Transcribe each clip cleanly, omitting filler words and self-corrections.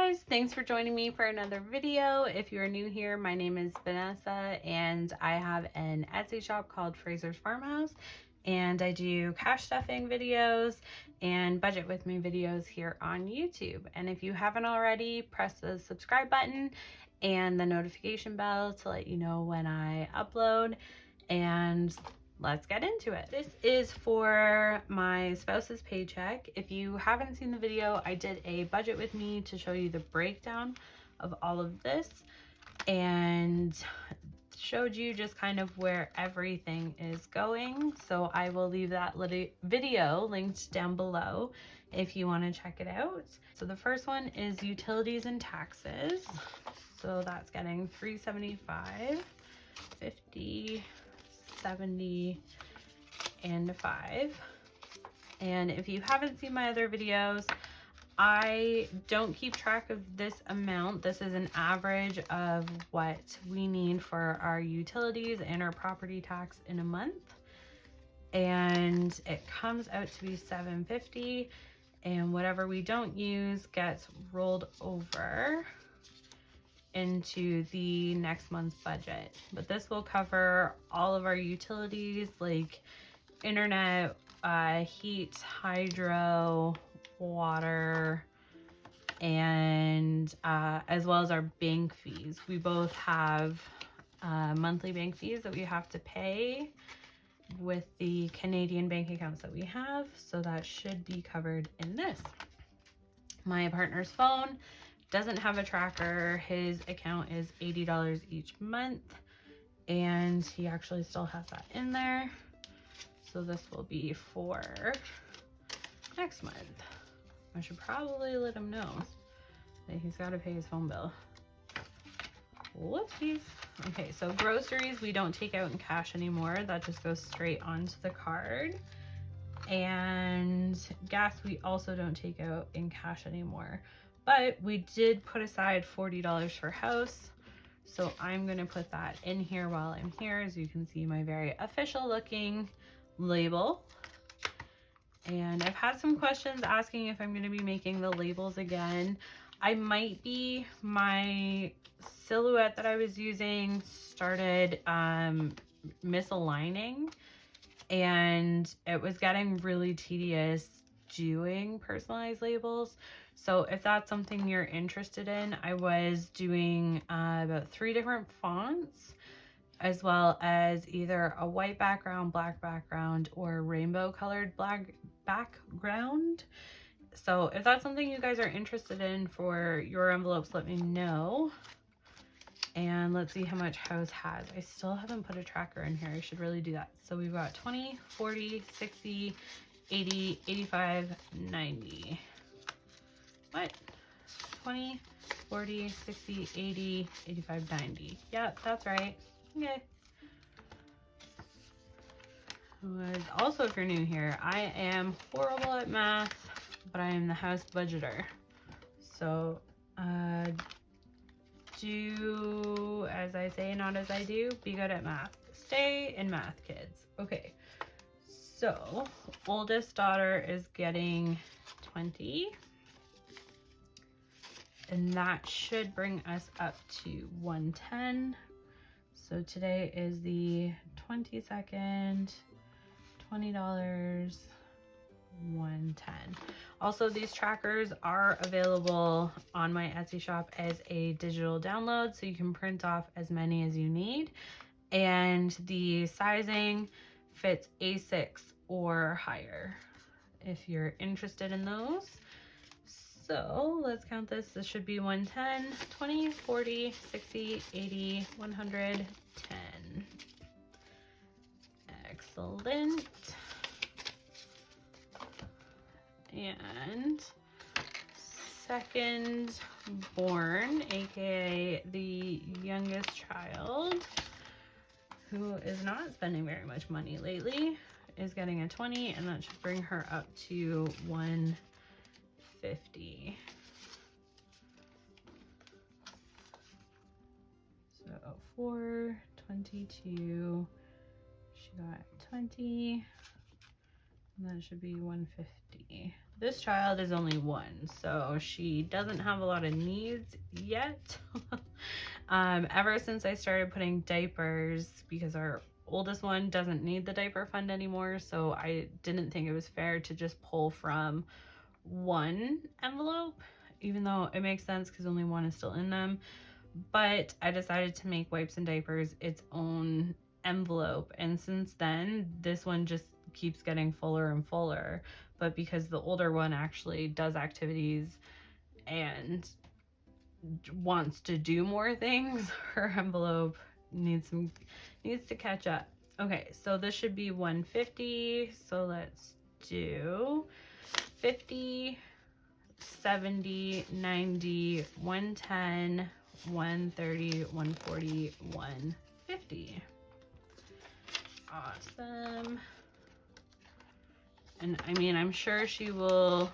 guys, thanks for joining me for another video. If you're new here, my name is Vanessa and I have an Etsy shop called Fraser's Farmhouse, and I do cash stuffing videos and budget with me videos here on YouTube. And if you haven't already, press the subscribe button and the notification bell to let you know when I upload, and let's get into it. This is for my spouse's paycheck. If you haven't seen the video, I did a budget with me to show you the breakdown of all of this and showed you just kind of where everything is going. So I will leave that little video linked down below if you want to check it out. So the first one is utilities and taxes. So that's getting $375, $50, $70, and $5. And if you haven't seen my other videos, I don't keep track of this amount. This is an average of what we need for our utilities and our property tax in a month, and it comes out to be $750, and whatever we don't use gets rolled over into the next month's budget. But this will cover all of our utilities like internet, heat, hydro, water, and as well as our bank fees. We both have monthly bank fees that we have to pay with the Canadian bank accounts that we have, so that should be covered in this. My partner's phone doesn't have a tracker. His account is $80 each month, and he actually still has that in there. So this will be for next month. I should probably let him know that he's got to pay his phone bill. Whoopsies. Okay, so groceries we don't take out in cash anymore. That just goes straight onto the card. And gas we also don't take out in cash anymore. But we did put aside $40 for house, so I'm gonna put that in here while I'm here, as you can see my very official looking label. And I've had some questions asking if I'm gonna be making the labels again. I might be. My silhouette that I was using started misaligning, and it was getting really tedious doing personalized labels. So if that's something you're interested in, I was doing about 3 different fonts, as well as either a white background, black background, or rainbow colored black background. So if that's something you guys are interested in for your envelopes, let me know. And let's see how much house has. I still haven't put a tracker in here. I should really do that. So we've got 20, 40, 60, 80, 85, 90. What? 20, 40, 60, 80, 85, 90. Yep, that's right. Okay. Also, if you're new here, I am horrible at math, but I am the house budgeter. So do as I say, not as I do. Be good at math. Stay in math, kids. Okay, so oldest daughter is getting 20, and that should bring us up to 110. So today is the 22nd, $20, 110. Also, these trackers are available on my Etsy shop as a digital download, so you can print off as many as you need, and the sizing fits A6 or higher if you're interested in those. So let's count this. This should be 110, 20, 40, 60, 80, 110. Excellent. And second born, aka the youngest child, who is not spending very much money lately, is getting a 20, and that should bring her up to 150. So 4, 22, she got 20, And that should be 150. This child is only 1, so she doesn't have a lot of needs yet. Ever since I started putting diapers, because our oldest one doesn't need the diaper fund anymore, so I didn't think it was fair to just pull from one envelope, even though it makes sense because only one is still in them. But I decided to make wipes and diapers its own envelope, and since then this one just keeps getting fuller and fuller. But because the older one actually does activities and wants to do more things, her envelope needs to catch up. Okay, so this should be 150, so let's do 50, 70, 90, 110, 130, 140, 150. Awesome. And I mean, I'm sure she will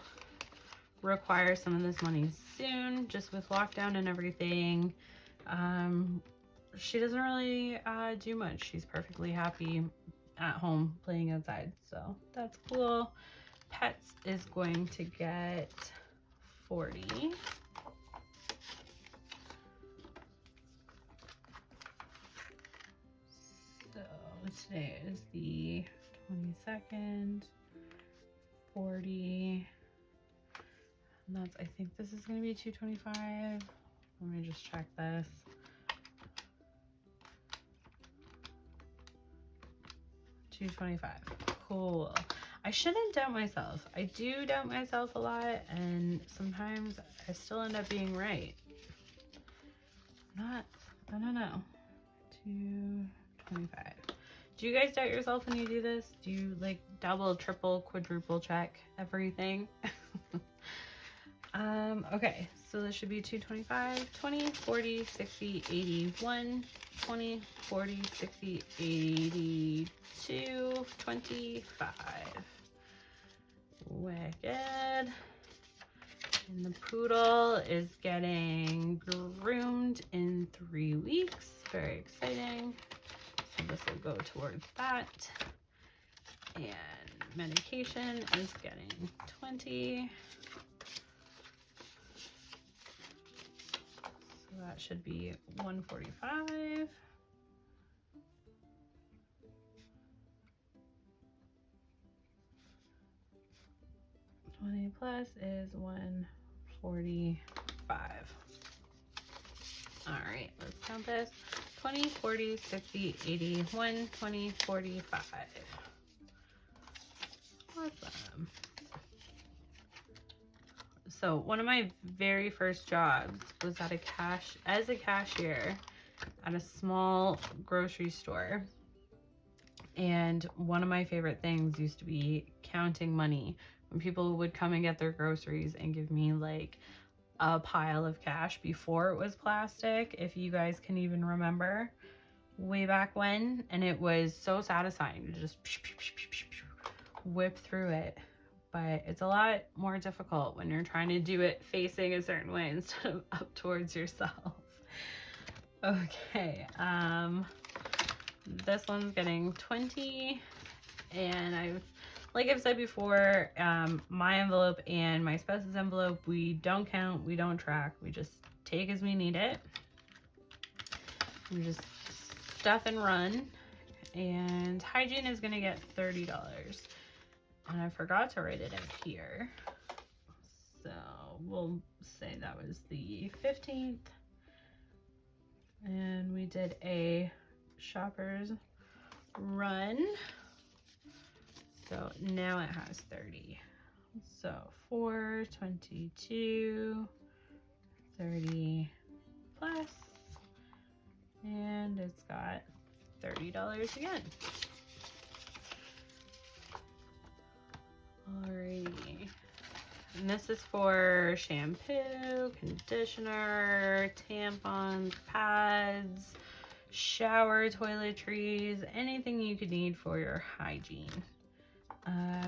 require some of this money soon, just with lockdown and everything. She doesn't really do much. She's perfectly happy at home playing outside, so that's cool. Pets is going to get 40. So today is the 22nd. 40. And that's, I think this is going to be 225. Let me just check this. $225. Cool. I shouldn't doubt myself. I do doubt myself a lot, and sometimes I still end up being right. I don't know. 225. Do you guys doubt yourself when you do this? Do you like double, triple, quadruple check everything? Okay, so this should be 225, 20, 40, 60, 81, 20, 40, 60, 82, 25. Wicked. And the poodle is getting groomed in 3 weeks. Very exciting. So this will go towards that. And medication is getting 20. So that should be 145. $20 plus is 145. All right, let's count this. 20, 40, 60, 80, 120, 45. Awesome. So one of my very first jobs was as a cashier at a small grocery store. And one of my favorite things used to be counting money. When people would come and get their groceries and give me like a pile of cash before it was plastic, if you guys can even remember way back when. And it was so satisfying to just whip through it. But it's a lot more difficult when you're trying to do it facing a certain way instead of up towards yourself. Okay, this one's getting 20, and like I've said before, my envelope and my spouse's envelope, we don't count, we don't track, we just take as we need it. We just stuff and run. And hygiene is gonna get $30. And I forgot to write it out here. So we'll say that was the 15th. And we did a shopper's run. So now it has 30. So 4, 22, 30 plus, and it's got $30 again. Alrighty. And this is for shampoo, conditioner, tampons, pads, shower toiletries, anything you could need for your hygiene.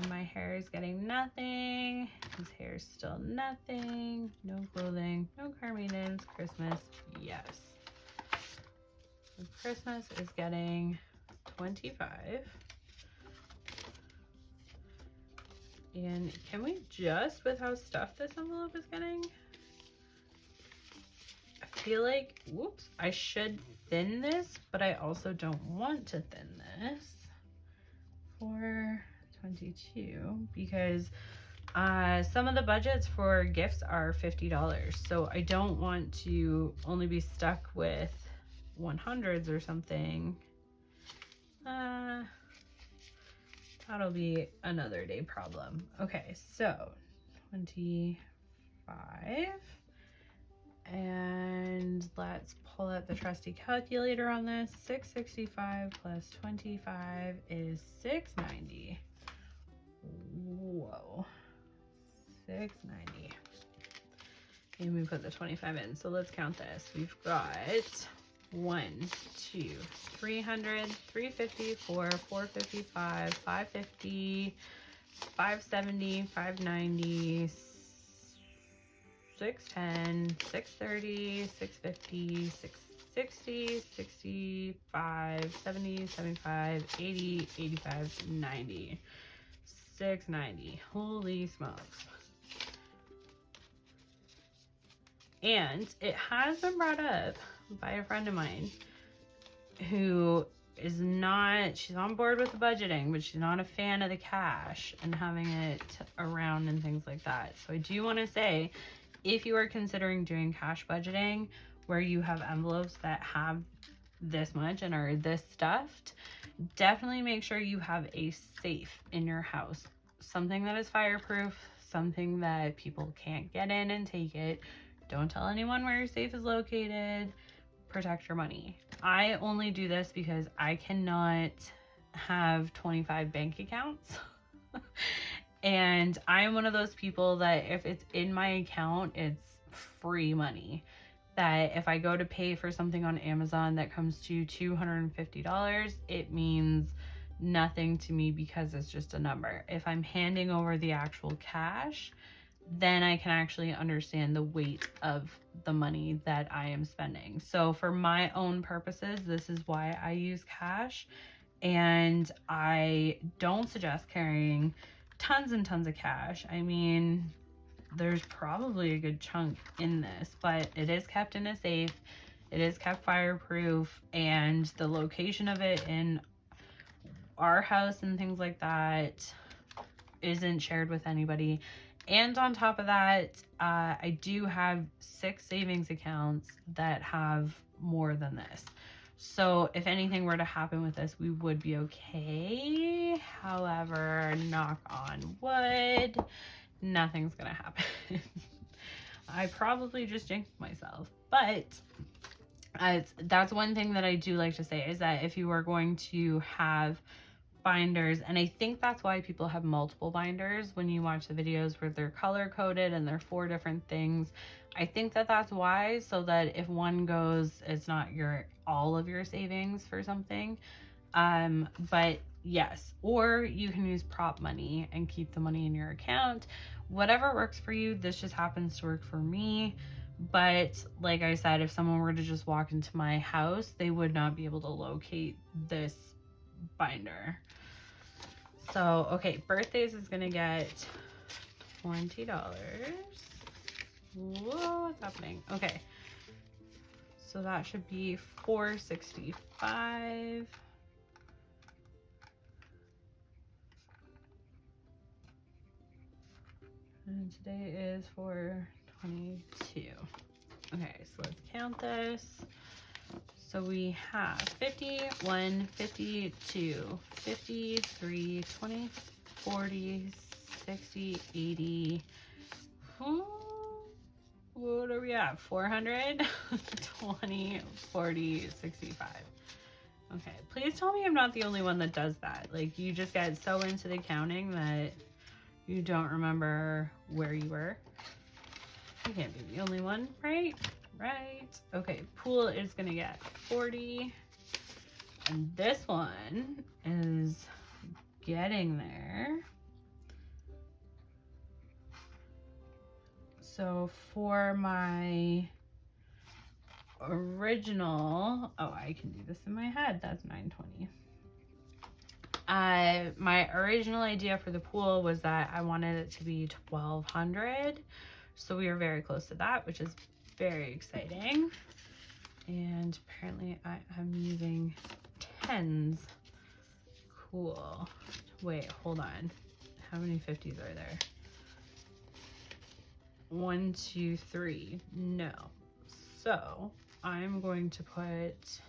My hair is getting nothing. His hair is still nothing. No clothing, no car maintenance. Christmas, yes. So Christmas is getting 25. And can we just, with how stuffed this envelope is getting? I feel like, whoops, I should thin this, but I also don't want to thin this for 22 because some of the budgets for gifts are $50. So I don't want to only be stuck with 100s or something. That'll be another day problem. Okay, so 25. And let's pull out the trusty calculator on this. 665 plus 25 is 690. Whoa. 690. And we put the 25 in. So let's count this. We've got 1, 2, 300, 350, 455, 550, 570, 590, 610, 630, 650, 660, 65, 70, 75, 80, 85, 90. 690. Holy smokes. And it has been brought up by a friend of mine who is not, she's on board with the budgeting, but she's not a fan of the cash and having it around and things like that. So I do want to say, if you are considering doing cash budgeting where you have envelopes that have this much and are this stuffed, definitely make sure you have a safe in your house. Something that is fireproof, something that people can't get in and take it. Don't tell anyone where your safe is located. Protect your money. I only do this because I cannot have 25 bank accounts. And I'm one of those people that if it's in my account, it's free money. That if I go to pay for something on Amazon that comes to $250, it means nothing to me because it's just a number. If I'm handing over the actual cash, then I can actually understand the weight of the money that I am spending. So for my own purposes, this is why I use cash. And I don't suggest carrying tons and tons of cash. I mean, there's probably a good chunk in this, but it is kept in a safe. It is kept fireproof, and the location of it in our house and things like that isn't shared with anybody. And on top of that, I do have 6 savings accounts that have more than this. So if anything were to happen with this, we would be okay. However, knock on wood, nothing's gonna happen. I probably just jinxed myself, but that's one thing that I do like to say is that if you are going to have binders, and I think that's why people have multiple binders when you watch the videos where they're color coded and they're 4 different things. I think that that's why, so that if one goes, it's not all of your savings for something. But yes, or you can use prop money and keep the money in your account. Whatever works for you. This just happens to work for me. But like I said, if someone were to just walk into my house, they would not be able to locate this binder. So, okay, birthdays is gonna get $20. Whoa, what's happening? Okay, so that should be $465. And today is $422. Okay, so let's count this. So we have 51, 52, 53, 20, 40, 60, 80. What are we at? 400, 20, 40, 65. Okay, please tell me I'm not the only one that does that. Like, you just get so into the counting that you don't remember where you were. You can't be the only one, right? Right. Okay, pool is gonna get 40. And this one is getting there. So for my original, oh, I can do this in my head. That's 920. My original idea for the pool was that I wanted it to be $1,200. So we are very close to that, which is very exciting. And apparently I am using tens. Cool. Wait, hold on. How many 50s are there? 1, 2, 3. No. So I'm going to put,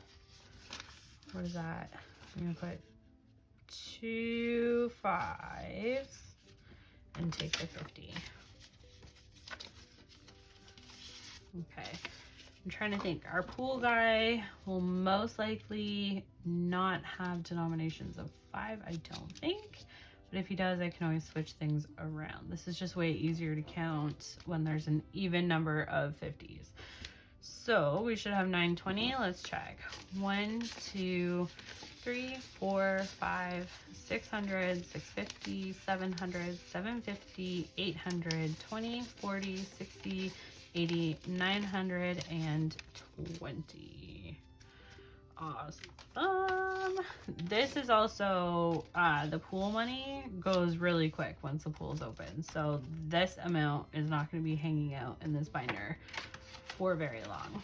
what is that? I'm going to put 2 5s and take the 50. Okay. I'm trying to think. Our pool guy will most likely not have denominations of 5, I don't think. But if he does, I can always switch things around. This is just way easier to count when there's an even number of 50s. So we should have 920. Let's check. 1, 2, 3, 4, 5, 600, 650, 700, 750, 800, 20, 40, 60, 80, 920. Awesome. This is also the pool money goes really quick once the pool's open. So this amount is not going to be hanging out in this binder for very long.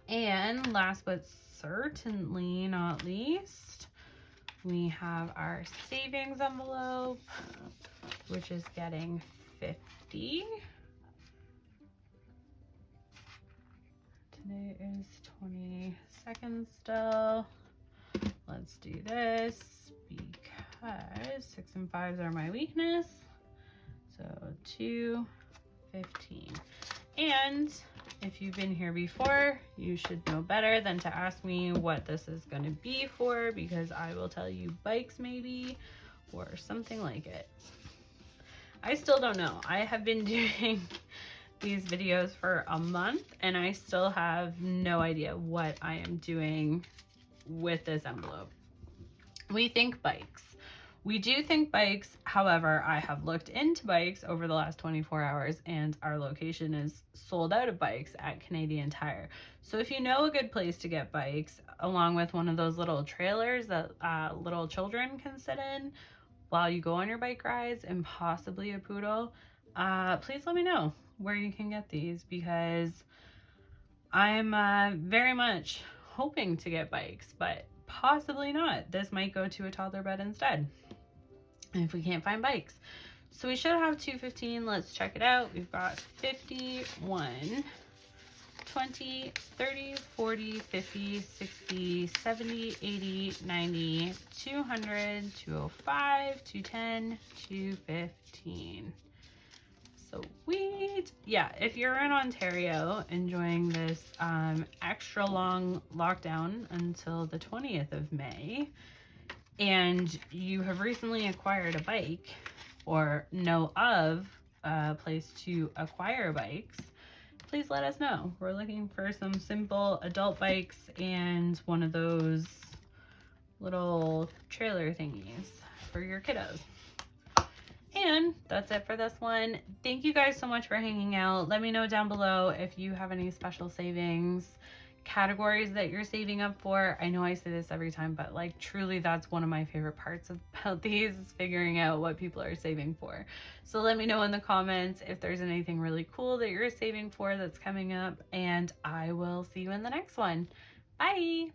And last but certainly not least, we have our savings envelope, which is getting 50. Today is 22nd still. Let's do this because 6 and 5s are my weakness. So 2, 15. And if you've been here before, you should know better than to ask me what this is going to be for, because I will tell you bikes maybe or something like it. I still don't know. I have been doing these videos for a month and I still have no idea what I am doing with this envelope. We think bikes. We do think bikes. However, I have looked into bikes over the last 24 hours and our location is sold out of bikes at Canadian Tire. So if you know a good place to get bikes, along with one of those little trailers that little children can sit in while you go on your bike rides, and possibly a poodle, please let me know where you can get these, because I'm very much hoping to get bikes, but possibly not. This might go to a toddler bed instead if we can't find bikes. So we should have 215. Let's check it out. We've got 50, 1, 20, 30, 40, 50, 60, 70, 80, 90, 200, 205, 210, 215. Sweet. Yeah, if you're in Ontario enjoying this extra long lockdown until the 20th of May, and you have recently acquired a bike or know of a place to acquire bikes, please let us know. We're looking for some simple adult bikes and one of those little trailer thingies for your kiddos. And that's it for this one. Thank you guys so much for hanging out. Let me know down below if you have any special savings categories that you're saving up for. I know I say this every time, but like truly that's one of my favorite parts about these, is figuring out what people are saving for. So let me know in the comments if there's anything really cool that you're saving for that's coming up, and I will see you in the next one. Bye.